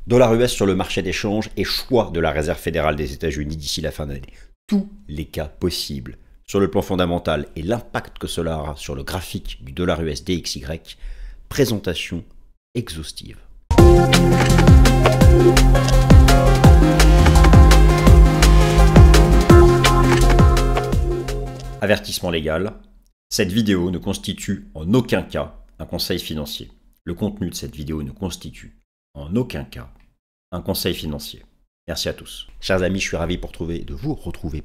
Dollar US sur le marché d'échange et choix de la Réserve fédérale des États-Unis d'ici la fin d'année. Tous les cas possibles sur le plan fondamental et l'impact que cela aura sur le graphique du dollar US DXY. Présentation exhaustive. Avertissement légal. Cette vidéo ne constitue en aucun cas un conseil financier. Le contenu de cette vidéo ne constitue en aucun cas un conseil financier. Merci à tous. Chers amis, je suis ravi de vous retrouver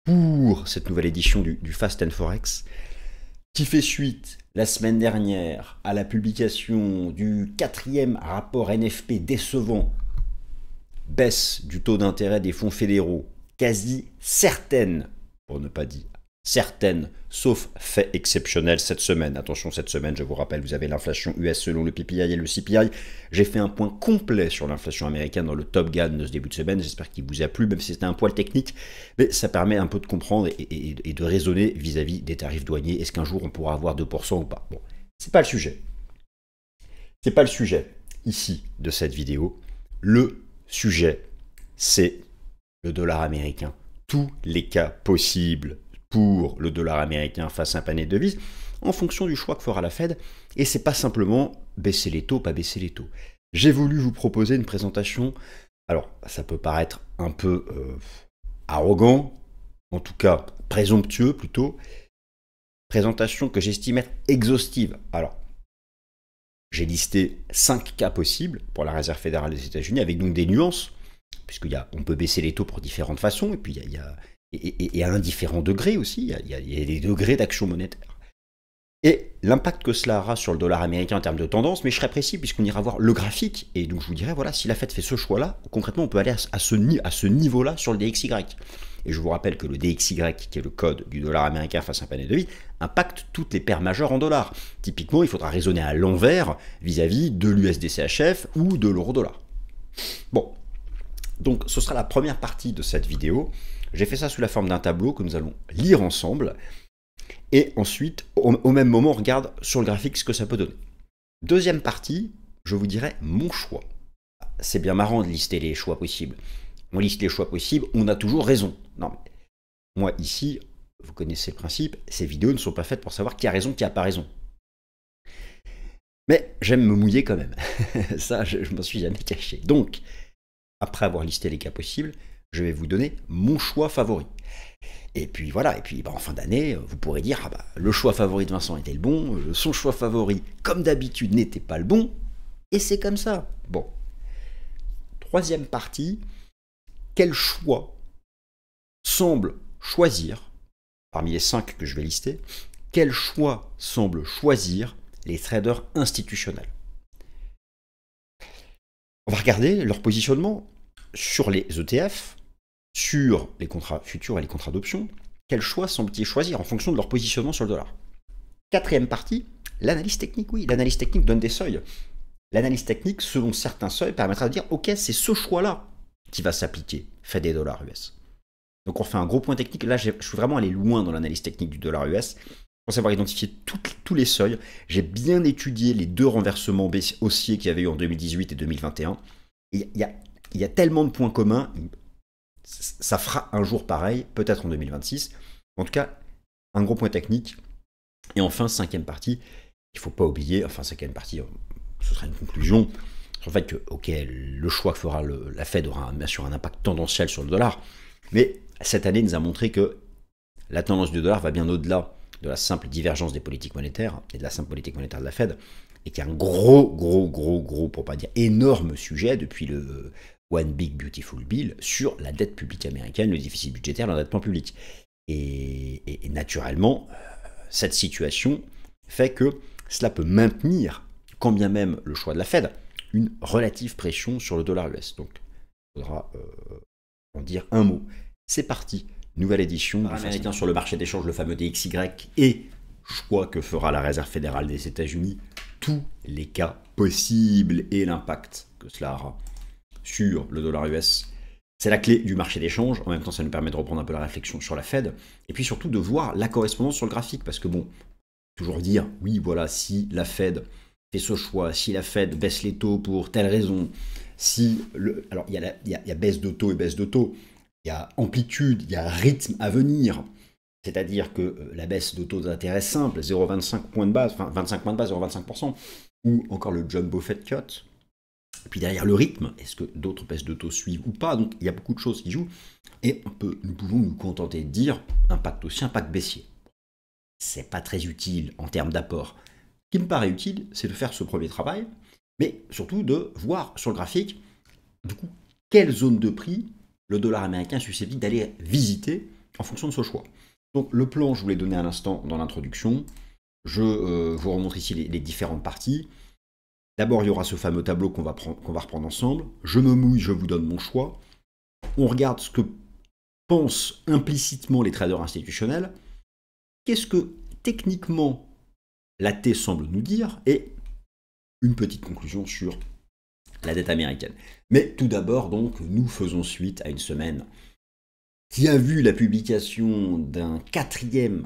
pour cette nouvelle édition du Fast and Forex qui fait suite la semaine dernière à la publication du 4e rapport NFP décevant. Baisse du taux d'intérêt des fonds fédéraux quasi certaine, pour ne pas dire certaines, sauf fait exceptionnel cette semaine. Attention, cette semaine, je vous rappelle, vous avez l'inflation US selon le PPI et le CPI. J'ai fait un point complet sur l'inflation américaine dans le Top Gun de ce début de semaine. J'espère qu'il vous a plu, même si c'était un poil technique. Mais ça permet un peu de comprendre et de raisonner vis-à-vis des tarifs douaniers. Est-ce qu'un jour, on pourra avoir 2% ou pas? Bon, c'est pas le sujet. C'est pas le sujet, ici, de cette vidéo. Le sujet, c'est le dollar américain. Tous les cas possibles pour le dollar américain face à un panier de devises, en fonction du choix que fera la Fed. Et c'est pas simplement baisser les taux, pas baisser les taux. J'ai voulu vous proposer une présentation, alors ça peut paraître un peu arrogant, en tout cas présomptueux plutôt, présentation que j'estime être exhaustive. Alors, j'ai listé 5 cas possibles pour la Réserve fédérale des États-Unis, avec donc des nuances, puisqu'on peut baisser les taux pour différentes façons, et puis il y a un différent degré aussi, il y a des degrés d'action monétaire. Et l'impact que cela aura sur le dollar américain en termes de tendance, mais je serai précis puisqu'on ira voir le graphique, et donc je vous dirai, voilà, si la Fed fait ce choix-là, concrètement on peut aller à ce niveau-là sur le DXY. Et je vous rappelle que le DXY, qui est le code du dollar américain face à un panier de devises, impacte toutes les paires majeures en dollars. Typiquement, il faudra raisonner à l'envers vis-à-vis de l'USDCHF ou de l'euro-dollar. Bon, donc ce sera la première partie de cette vidéo. J'ai fait ça sous la forme d'un tableau que nous allons lire ensemble. Et ensuite, au même moment, on regarde sur le graphique ce que ça peut donner. Deuxième partie, je vous dirai mon choix. C'est bien marrant de lister les choix possibles. On liste les choix possibles, on a toujours raison. Non, mais moi ici, vous connaissez le principe, ces vidéos ne sont pas faites pour savoir qui a raison, qui n'a pas raison. Mais j'aime me mouiller quand même. Ça, je ne m'en suis jamais caché. Donc, après avoir listé les cas possibles, je vais vous donner mon choix favori. Et puis voilà, en fin d'année, vous pourrez dire, le choix favori de Vincent était le bon, son choix favori, comme d'habitude, n'était pas le bon, et c'est comme ça. Bon. Troisième partie, quel choix semble choisir, parmi les 5 que je vais lister, quel choix semble choisir les traders institutionnels? On va regarder leur positionnement sur les ETF, sur les contrats futurs et les contrats d'options. Quel choix semble-t-il choisir en fonction de leur positionnement sur le dollar? Quatrième partie, l'analyse technique. Oui, l'analyse technique donne des seuils. L'analyse technique, selon certains seuils, permettra de dire, ok, c'est ce choix-là qui va s'appliquer, fait des dollars US. Donc on fait un gros point technique. Là, je suis vraiment allé loin dans l'analyse technique du dollar US. Pour savoir identifier tous les seuils, j'ai bien étudié les 2 renversements haussiers qu'il y avait eu en 2018 et 2021. Il y a tellement de points communs, ça fera un jour pareil, peut-être en 2026. En tout cas, un gros point technique. Et enfin, 5e partie, il ne faut pas oublier, enfin 5e partie, ce sera une conclusion, sur le fait que, ok, le choix que fera la Fed aura bien sûr un impact tendanciel sur le dollar, mais cette année nous a montré que la tendance du dollar va bien au-delà de la simple divergence des politiques monétaires et de la simple politique monétaire de la Fed, et qu'il y a un gros, pour pas dire énorme sujet depuis le One Big Beautiful Bill sur la dette publique américaine, le déficit budgétaire, l'endettement public. Et naturellement, cette situation fait que cela peut maintenir, quand bien même le choix de la Fed, une relative pression sur le dollar US. Donc, il faudra en dire un mot. C'est parti, nouvelle édition américain sur le marché d'échange, le fameux DXY, et choix que fera la Réserve fédérale des États-Unis, tous les cas possibles et l'impact que cela aura sur le dollar US. C'est la clé du marché d'échange. En même temps, ça nous permet de reprendre un peu la réflexion sur la Fed. Et puis surtout de voir la correspondance sur le graphique. Parce que bon, toujours dire, oui, voilà, si la Fed fait ce choix, si la Fed baisse les taux pour telle raison, alors il y a baisse de taux et baisse de taux, il y a amplitude, il y a rythme à venir, c'est-à-dire que la baisse de taux d'intérêt simple, 0,25 points de base, enfin 25 points de base, 0,25%, ou encore le jumbo Fed cut. Et puis derrière le rythme, est-ce que d'autres baisses de taux suivent ou pas? Donc il y a beaucoup de choses qui jouent. Et nous pouvons nous contenter de dire impact haussier, impact baissier. C'est pas très utile en termes d'apport. Ce qui me paraît utile, c'est de faire ce premier travail, mais surtout de voir sur le graphique, du coup, quelle zone de prix le dollar américain est susceptible d'aller visiter en fonction de ce choix. Donc le plan, je vous l'ai donné à l'instant dans l'introduction. Je vous remontre ici les différentes parties. D'abord, il y aura ce fameux tableau qu'on va reprendre ensemble. Je me mouille, je vous donne mon choix. On regarde ce que pensent implicitement les traders institutionnels. Qu'est-ce que techniquement la T semble nous dire? Et une petite conclusion sur la dette américaine. Mais tout d'abord, donc, nous faisons suite à une semaine qui a vu la publication d'un 4e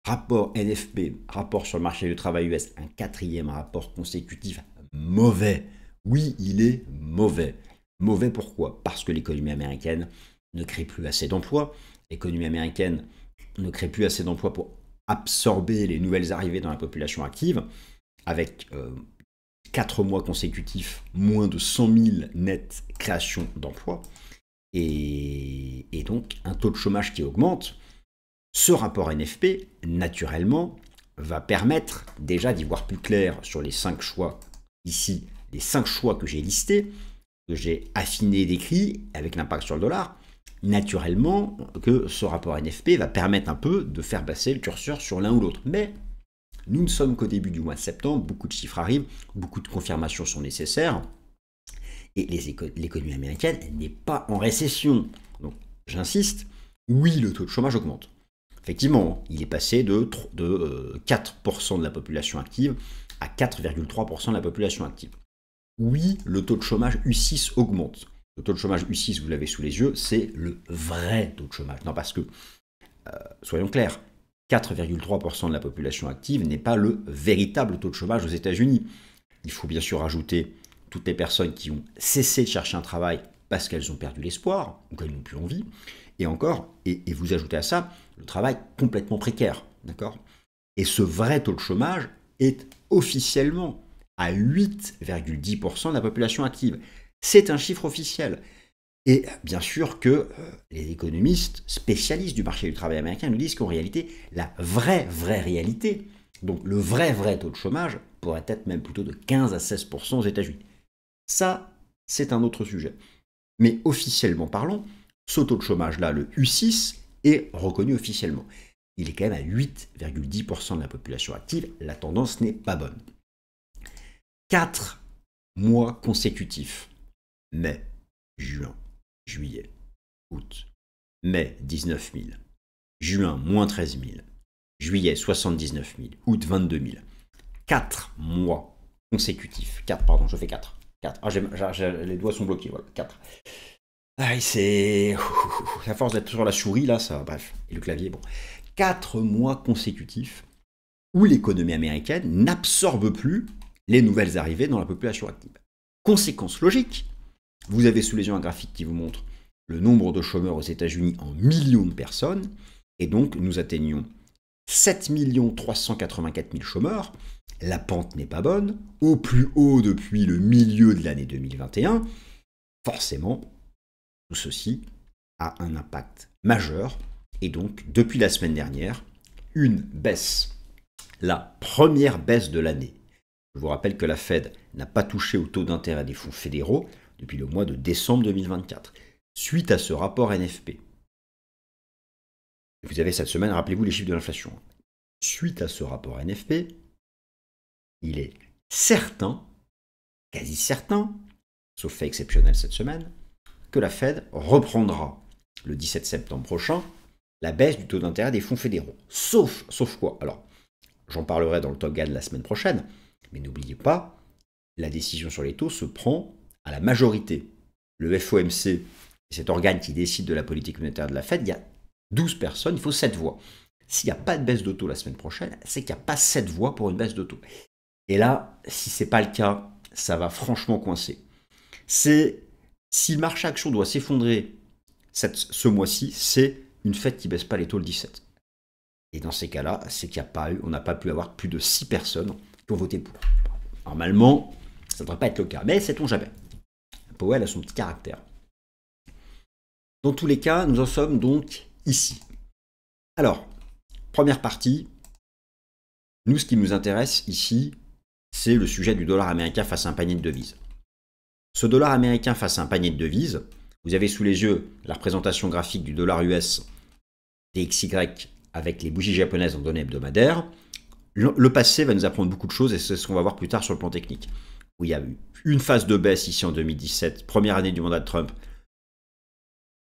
rapport NFP, rapport sur le marché du travail US, un 4e rapport consécutif mauvais. Oui, il est mauvais. Mauvais pourquoi? Parce que l'économie américaine ne crée plus assez d'emplois. L'économie américaine ne crée plus assez d'emplois pour absorber les nouvelles arrivées dans la population active, avec 4 mois consécutifs, moins de 100 000 nettes créations d'emplois, et donc un taux de chômage qui augmente. Ce rapport NFP, naturellement, va permettre déjà d'y voir plus clair sur les 5 choix, ici, les 5 choix que j'ai listés, que j'ai affinés et décrits avec l'impact sur le dollar. Naturellement, que ce rapport NFP va permettre un peu de faire passer le curseur sur l'un ou l'autre. Mais nous ne sommes qu'au début du mois de septembre, beaucoup de chiffres arrivent, beaucoup de confirmations sont nécessaires, et l'économie américaine n'est pas en récession. Donc, j'insiste, oui, le taux de chômage augmente. Effectivement, il est passé de 4% de la population active à 4,3% de la population active. Oui, le taux de chômage U6 augmente. Le taux de chômage U6, vous l'avez sous les yeux, c'est le vrai taux de chômage. Non, parce que, soyons clairs, 4,3% de la population active n'est pas le véritable taux de chômage aux États-Unis. Il faut bien sûr ajouter toutes les personnes qui ont cessé de chercher un travail parce qu'elles ont perdu l'espoir ou qu'elles n'ont plus envie. Et encore, et vous ajoutez à ça le travail complètement précaire. D'accord? Et ce vrai taux de chômage est officiellement à 8,10% de la population active. C'est un chiffre officiel. Et bien sûr que les économistes spécialistes du marché du travail américain nous disent qu'en réalité, la vraie réalité, donc le vrai taux de chômage, pourrait être même plutôt de 15 à 16% aux États-Unis. Ça, c'est un autre sujet. Mais officiellement parlant, ce taux de chômage-là, le U6, est reconnu officiellement. Il est quand même à 8,10% de la population active. La tendance n'est pas bonne. 4 mois consécutifs. Mai, juin, juillet, août. Mai, 19 000. Juin, moins 13 000. Juillet, 79 000. Août, 22 000. 4 mois consécutifs. 4, pardon, je fais 4. 4. Ah, les doigts sont bloqués, voilà, 4. Ah, c'est... À force d'être sur la souris, là, ça... Bref, et le clavier, bon. 4 mois consécutifs où l'économie américaine n'absorbe plus les nouvelles arrivées dans la population active. Conséquence logique, vous avez sous les yeux un graphique qui vous montre le nombre de chômeurs aux États-Unis en millions de personnes, et donc nous atteignons 7 384 000 chômeurs. La pente n'est pas bonne, au plus haut depuis le milieu de l'année 2021. Forcément, tout ceci a un impact majeur, et donc depuis la semaine dernière, une baisse, la première baisse de l'année. Je vous rappelle que la Fed n'a pas touché au taux d'intérêt des fonds fédéraux depuis le mois de décembre 2024, suite à ce rapport NFP. Vous avez cette semaine, rappelez-vous les chiffres de l'inflation. Suite à ce rapport NFP, il est certain, quasi certain, sauf fait exceptionnel cette semaine, que la Fed reprendra le 17 septembre prochain la baisse du taux d'intérêt des fonds fédéraux. Sauf quoi? Alors, j'en parlerai dans le Top Gun la semaine prochaine, mais n'oubliez pas, la décision sur les taux se prend à la majorité. Le FOMC, cet organe qui décide de la politique monétaire de la Fed, il y a 12 personnes, il faut 7 voix. S'il n'y a pas de baisse de taux la semaine prochaine, c'est qu'il n'y a pas 7 voix pour une baisse de taux. Et là, si ce n'est pas le cas, ça va franchement coincer. Si le marché action doit s'effondrer ce mois-ci, c'est une Fed qui ne baisse pas les taux le 17. Et dans ces cas-là, c'est on n'a pas pu avoir plus de 6 personnes qui ont voté pour. Normalement, ça ne devrait pas être le cas, mais sait-on jamais. Powell a son petit caractère. Dans tous les cas, nous en sommes donc ici. Alors, première partie, nous, ce qui nous intéresse ici, c'est le sujet du dollar américain face à un panier de devises. Ce dollar américain face à un panier de devises, vous avez sous les yeux la représentation graphique du dollar US DXY avec les bougies japonaises en données hebdomadaires. Le passé va nous apprendre beaucoup de choses et c'est ce qu'on va voir plus tard sur le plan technique. Où il y a eu une phase de baisse ici en 2017, première année du mandat de Trump,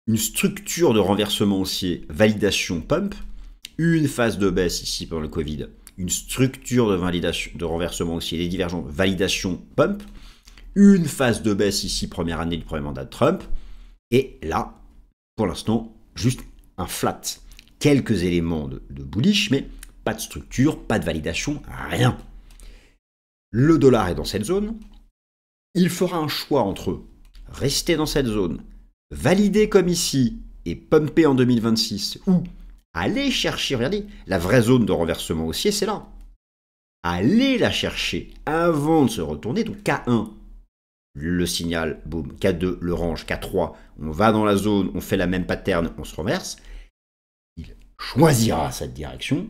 une structure de renversement haussier, validation pump, une phase de baisse ici pendant le Covid, une structure de renversement haussier, des divergences, validation pump, une phase de baisse ici, première année du premier mandat de Trump, et là, pour l'instant, juste un flat. Quelques éléments de bullish, mais pas de structure, pas de validation, rien. Le dollar est dans cette zone. Il fera un choix entre rester dans cette zone, valider comme ici et pumper en 2026, ou aller chercher, regardez, la vraie zone de renversement haussier, c'est là. Aller la chercher avant de se retourner, donc K1, le signal, boum, K2, le range, K3, on va dans la zone, on fait la même pattern, on se renverse. Il choisira cette direction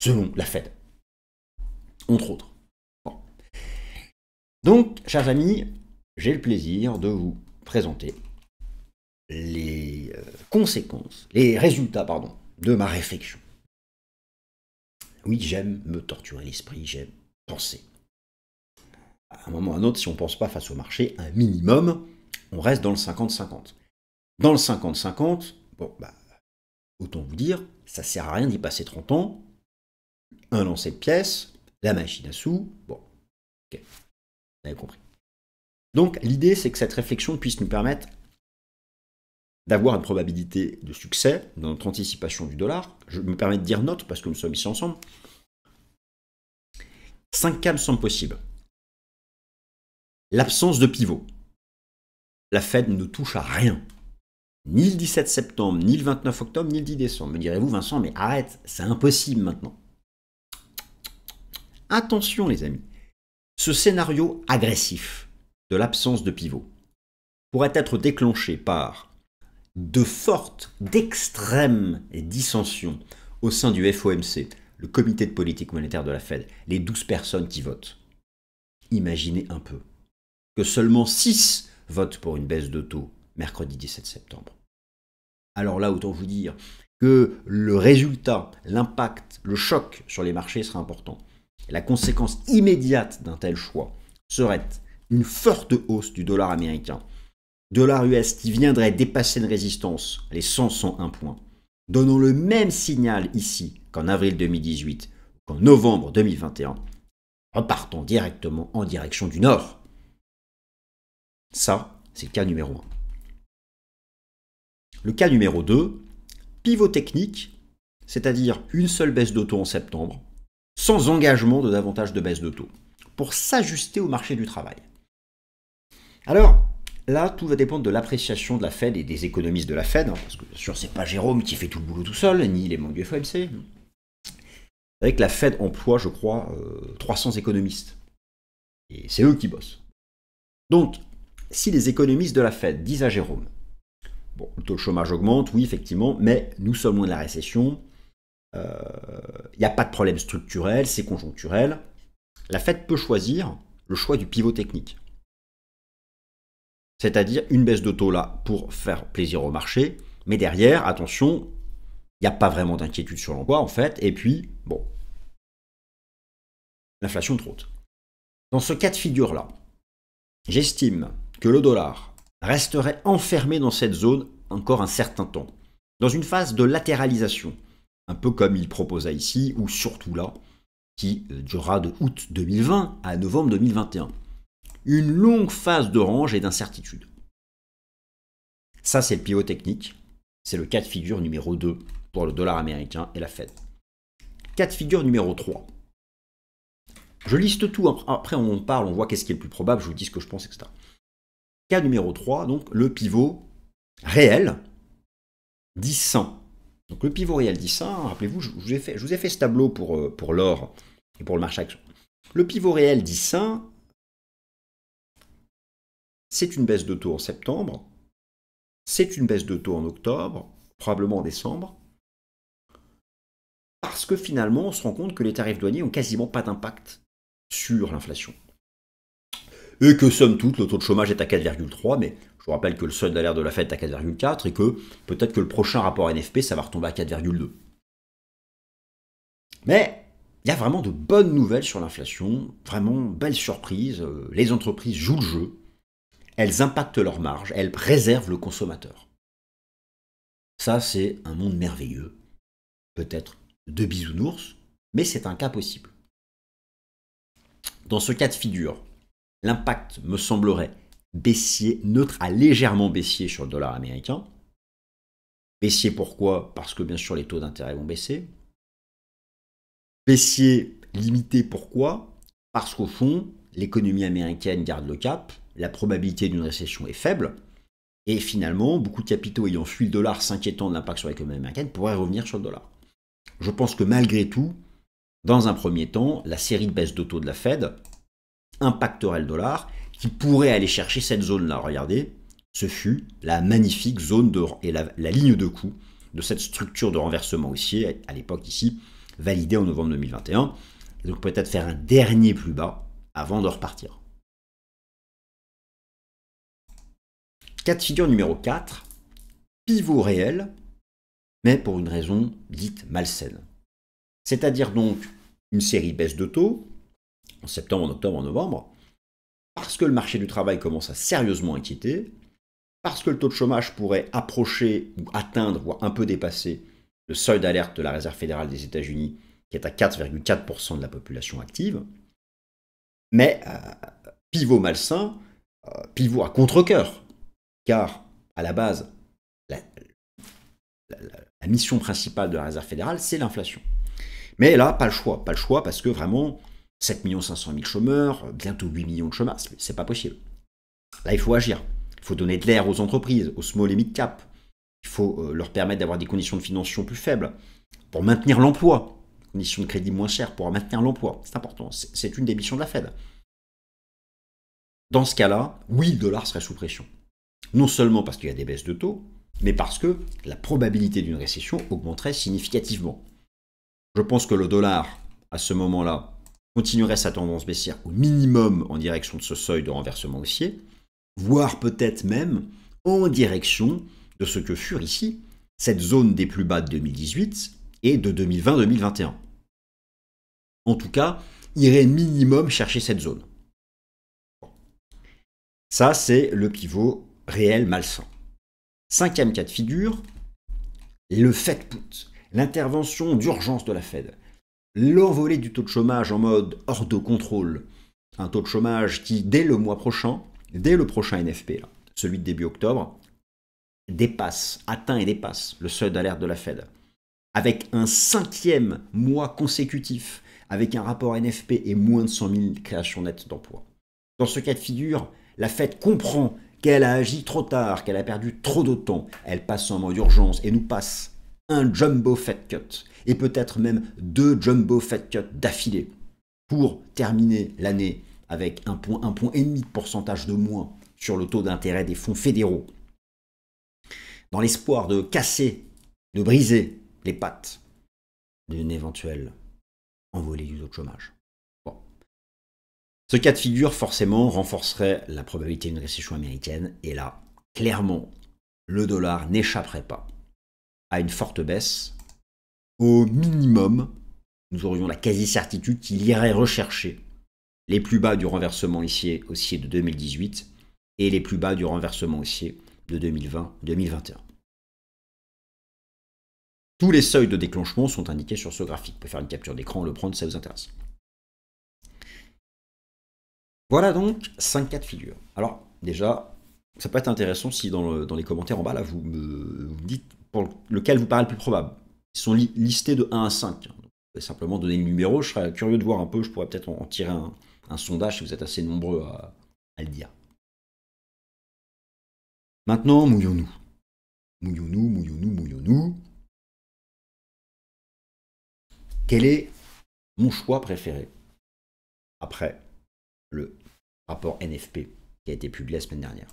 selon la Fed, entre autres. Bon. Donc, chers amis, j'ai le plaisir de vous présenter les conséquences, les résultats, pardon, de ma réflexion. Oui, j'aime me torturer l'esprit, j'aime penser. À un moment ou à un autre, si on ne pense pas face au marché, un minimum, on reste dans le 50-50. Dans le 50-50, bon, autant vous dire, ça ne sert à rien d'y passer 30 ans, un lancer de pièces, la machine à sous, bon, ok, vous avez compris. Donc l'idée, c'est que cette réflexion puisse nous permettre d'avoir une probabilité de succès dans notre anticipation du dollar. Je me permets de dire notre, parce que nous sommes ici ensemble. 5 cas me semblent possibles. L'absence de pivot. La Fed ne touche à rien. Ni le 17 septembre, ni le 29 octobre, ni le 10 décembre. Me direz-vous, Vincent, mais arrête, c'est impossible maintenant. Attention les amis, ce scénario agressif de l'absence de pivot pourrait être déclenché par de fortes, d'extrêmes dissensions au sein du FOMC, le comité de politique monétaire de la Fed, les 12 personnes qui votent. Imaginez un peu que seulement 6 votent pour une baisse de taux mercredi 17 septembre. Alors là, autant vous dire que le résultat, l'impact, le choc sur les marchés sera important. La conséquence immédiate d'un tel choix serait une forte hausse du dollar américain. Dollar US qui viendrait dépasser une résistance, les 101 points, donnant le même signal ici qu'en avril 2018 ou qu'en novembre 2021, repartant directement en direction du nord. Ça, c'est le cas numéro 1. Le cas numéro 2, pivot technique, c'est-à-dire une seule baisse de taux en septembre, sans engagement de davantage de baisse de taux, pour s'ajuster au marché du travail. Alors, là, tout va dépendre de l'appréciation de la Fed et des économistes de la Fed, parce que bien sûr, c'est pas Jérôme qui fait tout le boulot tout seul, ni les membres du FOMC. Vous savez que la Fed emploie, je crois, 300 économistes. Et c'est eux qui bossent. Donc, si les économistes de la Fed disent à Jérôme, bon, le taux de chômage augmente, oui, effectivement, mais nous sommes loin de la récession, il n'y a pas de problème structurel, c'est conjoncturel, la Fed peut choisir le choix du pivot technique. C'est-à-dire une baisse de taux là pour faire plaisir au marché, mais derrière, attention, il n'y a pas vraiment d'inquiétude sur l'emploi en fait, et puis, bon, l'inflation trop haute. Dans ce cas de figure-là, j'estime que le dollar resterait enfermé dans cette zone encore un certain temps, dans une phase de latéralisation, un peu comme il proposa ici, ou surtout là, qui durera de août 2020 à novembre 2021. Une longue phase de range et d'incertitude. Ça, c'est le pivot technique. C'est le cas de figure numéro 2 pour le dollar américain et la Fed. Cas de figure numéro 3. Je liste tout, après on parle, on voit qu'est-ce qui est le plus probable, je vous dis ce que je pense, etc. Cas numéro 3, donc le pivot réel 10-100. Donc le pivot réel 10-1, rappelez-vous, je vous ai fait ce tableau pour l'or et pour le marché action. Le pivot réel 10-1, c'est une baisse de taux en septembre, c'est une baisse de taux en octobre, probablement en décembre, parce que finalement on se rend compte que les tarifs douaniers n'ont quasiment pas d'impact sur l'inflation. Et que somme toute, le taux de chômage est à 4,3, mais je vous rappelle que le seuil d'alerte de la Fed est à 4,4 et que peut-être que le prochain rapport NFP, ça va retomber à 4,2. Mais il y a vraiment de bonnes nouvelles sur l'inflation, vraiment belle surprise. Les entreprises jouent le jeu, elles impactent leurs marges, elles préservent le consommateur. Ça, c'est un monde merveilleux, peut-être de bisounours, mais c'est un cas possible. Dans ce cas de figure, l'impact me semblerait baissier, neutre à légèrement baissier sur le dollar américain. Baissier pourquoi? Parce que bien sûr les taux d'intérêt vont baisser. Baissier limité pourquoi? Parce qu'au fond, l'économie américaine garde le cap, la probabilité d'une récession est faible, et finalement, beaucoup de capitaux ayant fui le dollar s'inquiétant de l'impact sur l'économie américaine pourraient revenir sur le dollar. Je pense que malgré tout, dans un premier temps, la série de baisses de taux de la Fed impacterait le dollar, qui pourrait aller chercher cette zone-là. Regardez, ce fut la magnifique zone et la ligne de coût de cette structure de renversement haussier, à l'époque ici, validée en novembre 2021. Et donc peut-être faire un dernier plus bas avant de repartir. Cas de figure numéro 4, pivot réel, mais pour une raison dite malsaine. C'est-à-dire donc une série de baisses de taux, en septembre, en octobre, en novembre, parce que le marché du travail commence à sérieusement inquiéter, parce que le taux de chômage pourrait approcher ou atteindre, voire un peu dépasser, le seuil d'alerte de la Réserve fédérale des États-Unis, qui est à 4,4% de la population active. Mais pivot malsain, pivot à contre-cœur, car à la base, la mission principale de la Réserve fédérale, c'est l'inflation. Mais là, pas le choix parce que vraiment, 7 500 000 chômeurs, bientôt 8 millions de chômeurs, c'est pas possible. Là, il faut agir. Il faut donner de l'air aux entreprises, aux small et mid cap. Il faut leur permettre d'avoir des conditions de financement plus faibles pour maintenir l'emploi. Conditions de crédit moins chères pour maintenir l'emploi. C'est important. C'est une des missions de la Fed. Dans ce cas-là, oui, le dollar serait sous pression. Non seulement parce qu'il y a des baisses de taux, mais parce que la probabilité d'une récession augmenterait significativement. Je pense que le dollar, à ce moment-là, continuerait sa tendance baissière au minimum en direction de ce seuil de renversement haussier, voire peut-être même en direction de ce que furent ici cette zone des plus bas de 2018 et de 2020-2021. En tout cas, irait minimum chercher cette zone. Ça, c'est le pivot réel malsain. Cinquième cas de figure, le Fed put, l'intervention d'urgence de la Fed. L'envolée du taux de chômage en mode hors de contrôle. Un taux de chômage qui, dès le mois prochain, dès le prochain NFP, là, celui de début octobre, atteint et dépasse le seuil d'alerte de la Fed. Avec un 5e mois consécutif, avec un rapport NFP et moins de 100 000 créations nettes d'emplois. Dans ce cas de figure, la Fed comprend qu'elle a agi trop tard, qu'elle a perdu trop de temps. Elle passe en mode urgence et nous passe un jumbo Fed cut, et peut-être même 2 jumbo Fed cuts d'affilée, pour terminer l'année avec un point et demi de pourcentage de moins sur le taux d'intérêt des fonds fédéraux, dans l'espoir de casser, de briser les pattes d'une éventuelle envolée du taux de chômage. Bon. Ce cas de figure, forcément, renforcerait la probabilité d'une récession américaine, et là, clairement, le dollar n'échapperait pas à une forte baisse. Au minimum, nous aurions la quasi-certitude qu'il irait rechercher les plus bas du renversement haussier de 2018 et les plus bas du renversement haussier de 2020-2021. Tous les seuils de déclenchement sont indiqués sur ce graphique. Vous pouvez faire une capture d'écran, le prendre si ça vous intéresse. Voilà donc 5 cas de figure. Alors déjà, ça peut être intéressant si dans les commentaires en bas, là, vous me dites pour lequel vous paraît le plus probable. Ils sont listés de 1 à 5. Donc, simplement donner le numéro. Je serais curieux de voir un peu. Je pourrais peut-être en tirer un sondage si vous êtes assez nombreux à le dire. Maintenant, mouillons-nous. Mouillons-nous, mouillons-nous, mouillons-nous. Quel est mon choix préféré après le rapport NFP qui a été publié la semaine dernière?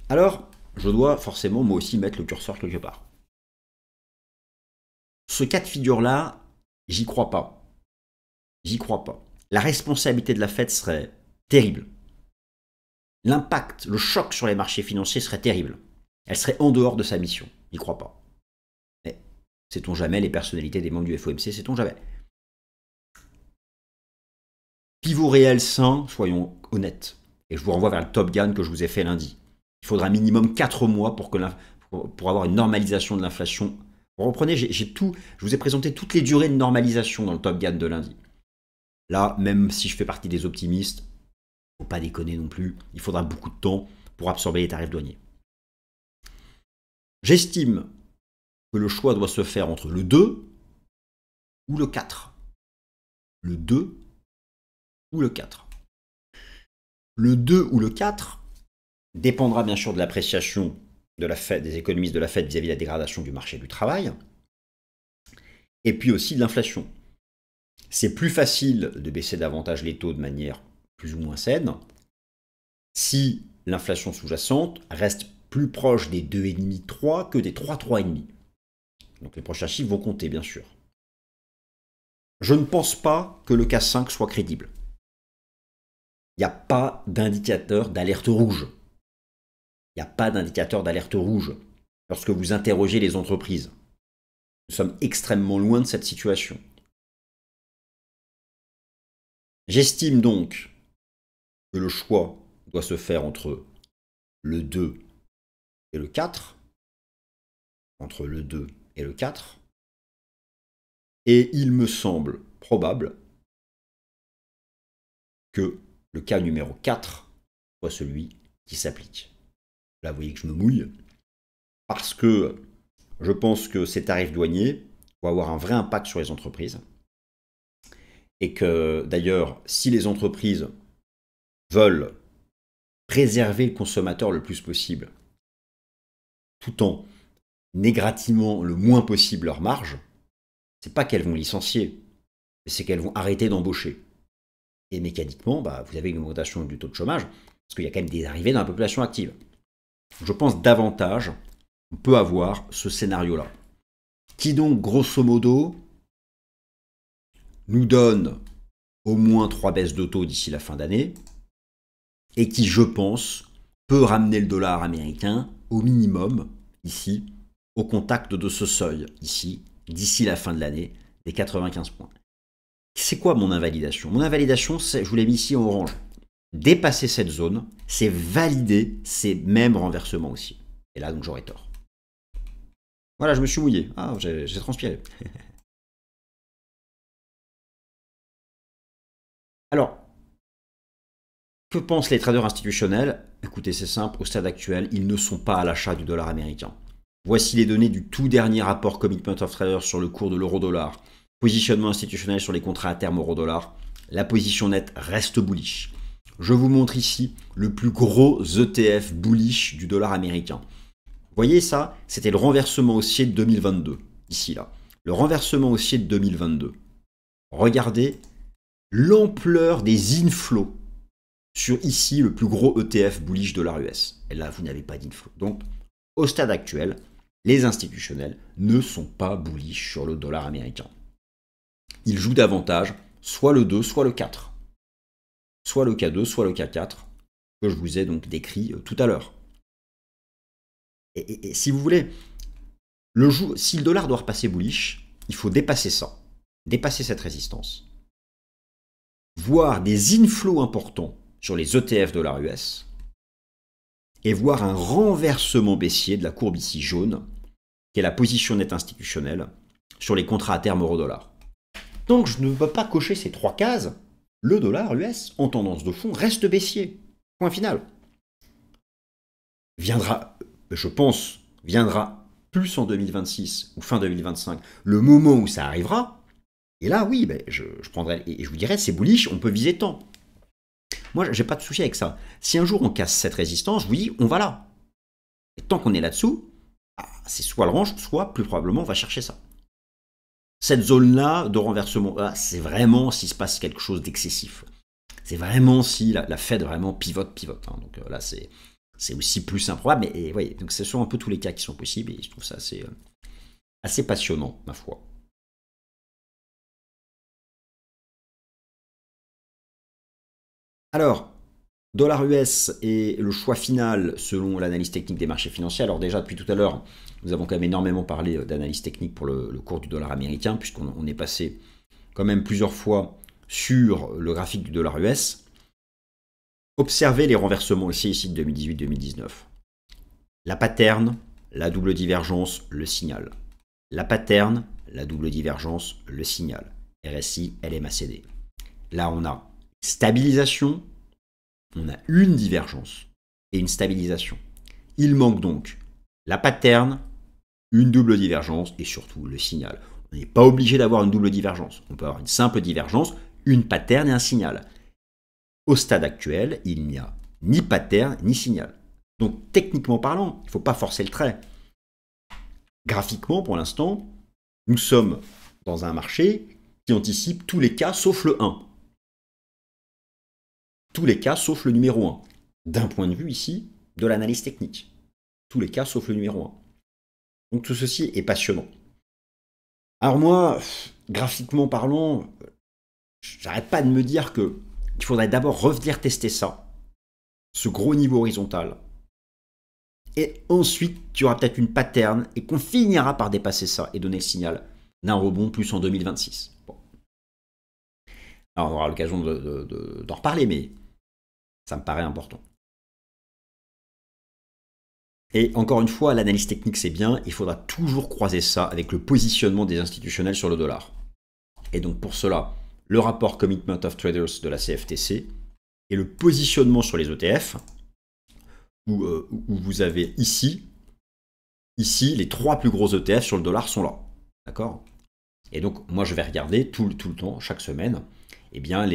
Alors, je dois forcément moi aussi mettre le curseur quelque part. Ce cas de figure-là, j'y crois pas. J'y crois pas. La responsabilité de la Fed serait terrible. L'impact, le choc sur les marchés financiers serait terrible. Elle serait en dehors de sa mission. J'y crois pas. Mais sait-on jamais, les personnalités des membres du FOMC, sait-on jamais. Pivot réel sain, soyons honnêtes. Et je vous renvoie vers le Top Gun que je vous ai fait lundi. Il faudra minimum 4 mois pour avoir une normalisation de l'inflation. Vous reprenez, je vous ai présenté toutes les durées de normalisation dans le Top Gun de lundi. Là, même si je fais partie des optimistes, faut pas déconner non plus, il faudra beaucoup de temps pour absorber les tarifs douaniers. J'estime que le choix doit se faire entre le 2 ou le 4. Le 2 ou le 4. Le 2 ou le 4 dépendra bien sûr de l'appréciation de la Fed, des économistes de la Fed vis-à-vis de la dégradation du marché du travail, et puis aussi de l'inflation. C'est plus facile de baisser davantage les taux de manière plus ou moins saine si l'inflation sous-jacente reste plus proche des 2,5-3 que des 3,5. Donc les prochains chiffres vont compter, bien sûr. Je ne pense pas que le cas 5 soit crédible. Il n'y a pas d'indicateur d'alerte rouge. Il n'y a pas d'indicateur d'alerte rouge lorsque vous interrogez les entreprises. Nous sommes extrêmement loin de cette situation. J'estime donc que le choix doit se faire entre le 2 et le 4. Entre le 2 et le 4. Et il me semble probable que le cas numéro 4 soit celui qui s'applique. Là, vous voyez que je me mouille, parce que je pense que ces tarifs douaniers vont avoir un vrai impact sur les entreprises, et que d'ailleurs, si les entreprises veulent préserver le consommateur le plus possible, tout en égratignement le moins possible leur marge, c'est pas qu'elles vont licencier, c'est qu'elles vont arrêter d'embaucher. Et mécaniquement, vous avez une augmentation du taux de chômage, parce qu'il y a quand même des arrivées dans la population active. Je pense davantage on peut avoir ce scénario-là, qui donc, grosso modo, nous donne au moins 3 baisses de taux d'ici la fin d'année, et qui, je pense, peut ramener le dollar américain au minimum, ici, au contact de ce seuil, ici, d'ici la fin de l'année, des 95 points. C'est quoi mon invalidation? Mon invalidation, je vous l'ai mis ici en orange. Dépasser cette zone, c'est valider ces mêmes renversements aussi. Et là, donc, j'aurais tort. Voilà, je me suis mouillé. Ah, j'ai transpiré. Alors, que pensent les traders institutionnels? Écoutez, c'est simple, au stade actuel, ils ne sont pas à l'achat du dollar américain. Voici les données du tout dernier rapport Commitment of Traders sur le cours de l'euro-dollar. Positionnement institutionnel sur les contrats à terme euro-dollar. La position nette reste bullish. Je vous montre ici le plus gros ETF bullish du dollar américain. Vous voyez ça? C'était le renversement haussier de 2022, ici là. Le renversement haussier de 2022. Regardez l'ampleur des inflows sur ici le plus gros ETF bullish dollar US. Et là, vous n'avez pas d'inflow. Donc, au stade actuel, les institutionnels ne sont pas bullish sur le dollar américain. Ils jouent davantage soit le 2, soit le 4. Soit le K2, soit le K4, que je vous ai donc décrit tout à l'heure. Et si vous voulez, si le dollar doit repasser bullish, il faut dépasser ça, dépasser cette résistance. Voir des inflows importants sur les ETF dollar US et voir un renversement baissier de la courbe ici jaune, qui est la position nette institutionnelle, sur les contrats à terme euro-dollar. Donc je ne peux pas cocher ces 3 cases. Le dollar US, en tendance de fond, reste baissier. Point final. Viendra plus en 2026 ou fin 2025, le moment où ça arrivera, Et là, oui, ben, je prendrais, et je vous dirais, c'est bullish, on peut viser tant. Moi, j'ai pas de souci avec ça. Si un jour on casse cette résistance, je vous dis, on va là. Et tant qu'on est là-dessous, c'est soit le range, soit plus probablement on va chercher ça. Cette zone-là de renversement, c'est vraiment s'il se passe quelque chose d'excessif. C'est vraiment si la Fed vraiment pivote. Hein. Donc là, c'est aussi plus improbable. Mais voyez, donc ce sont un peu tous les cas qui sont possibles et je trouve ça assez passionnant, ma foi. Alors, dollar US et le choix final selon l'analyse technique des marchés financiers. Alors déjà, depuis tout à l'heure, nous avons quand même énormément parlé d'analyse technique pour le cours du dollar américain, puisqu'on est passé quand même plusieurs fois sur le graphique du dollar US. Observez les renversements aussi ici de 2018-2019. La pattern, la double divergence, le signal. La pattern, la double divergence, le signal. RSI, LMACD. Là, on a stabilisation, on a une divergence et une stabilisation. Il manque donc la pattern, une double divergence et surtout le signal. On n'est pas obligé d'avoir une double divergence. On peut avoir une simple divergence, une pattern et un signal. Au stade actuel, il n'y a ni pattern ni signal. Donc techniquement parlant, il ne faut pas forcer le trait. Graphiquement, pour l'instant, nous sommes dans un marché qui anticipe tous les cas sauf le 1. Tous les cas sauf le numéro 1. D'un point de vue ici, de l'analyse technique. Tous les cas sauf le numéro 1. Donc tout ceci est passionnant. Alors moi, graphiquement parlant, j'arrête pas de me dire qu'il faudrait d'abord revenir tester ça, ce gros niveau horizontal. Et ensuite, tu auras peut-être une pattern et qu'on finira par dépasser ça et donner le signal d'un rebond plus en 2026. Bon. Alors on aura l'occasion d'en reparler, mais ça me paraît important. Et encore une fois, l'analyse technique c'est bien, il faudra toujours croiser ça avec le positionnement des institutionnels sur le dollar. Et donc pour cela, le rapport Commitment of Traders de la CFTC et le positionnement sur les ETF, où vous avez ici, les 3 plus gros ETF sur le dollar sont là. D'accord ? Et donc moi je vais regarder tout le temps, chaque semaine, eh bien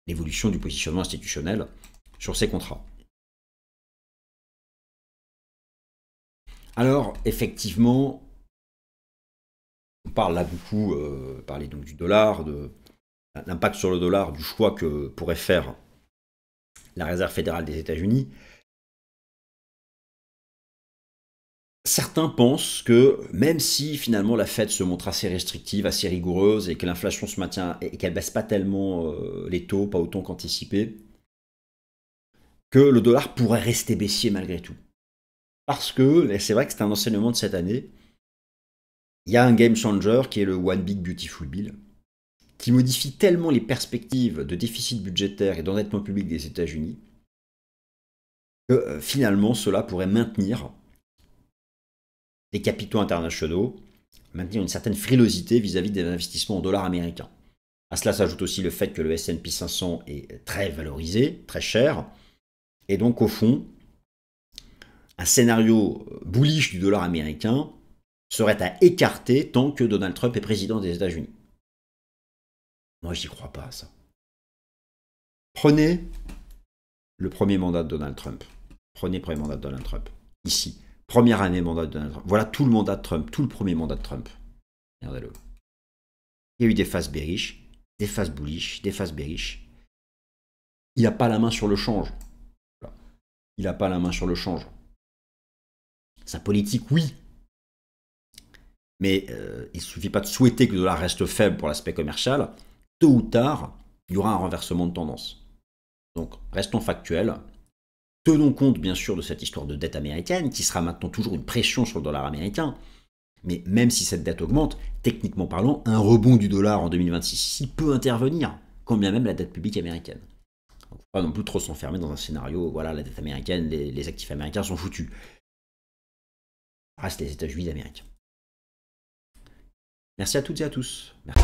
l'évolution du positionnement institutionnel sur ces contrats. Alors, effectivement, on parle là beaucoup, parler donc du dollar, de l'impact sur le dollar, du choix que pourrait faire la Réserve fédérale des États-Unis. Certains pensent que même si finalement la Fed se montre assez restrictive, assez rigoureuse et que l'inflation se maintient et qu'elle baisse pas tellement les taux, pas autant qu'anticipé, que le dollar pourrait rester baissier malgré tout. Parce que, et c'est vrai que c'est un enseignement de cette année, il y a un game changer qui est le One Big Beautiful Bill, qui modifie tellement les perspectives de déficit budgétaire et d'endettement public des États-Unis que finalement cela pourrait maintenir les capitaux internationaux, maintenir une certaine frilosité vis-à-vis des investissements en dollars américains. À cela s'ajoute aussi le fait que le S&P 500 est très valorisé, très cher, et donc au fond, un scénario bullish du dollar américain serait à écarter tant que Donald Trump est président des États-Unis. Moi, j'y crois pas à ça. Prenez le premier mandat de Donald Trump. Prenez le premier mandat de Donald Trump. Ici. Première année mandat de Donald Trump. Voilà tout le mandat de Trump, tout le premier mandat de Trump. Regardez-le. Il y a eu des phases bearish, des phases bullish, des phases bearish. Il n'a pas la main sur le change. Il n'a pas la main sur le change. Sa politique, oui. Mais il ne suffit pas de souhaiter que le dollar reste faible pour l'aspect commercial. Tôt ou tard, il y aura un renversement de tendance. Donc, restons factuels. Tenons compte, bien sûr, de cette histoire de dette américaine, qui sera maintenant toujours une pression sur le dollar américain. Mais même si cette dette augmente, techniquement parlant, un rebond du dollar en 2026 peut intervenir, quand bien même la dette publique américaine. Il ne faut pas non plus trop s'enfermer dans un scénario, voilà, la dette américaine, les actifs américains sont foutus. Reste les États-Unis d'Amérique. Merci à toutes et à tous. Merci.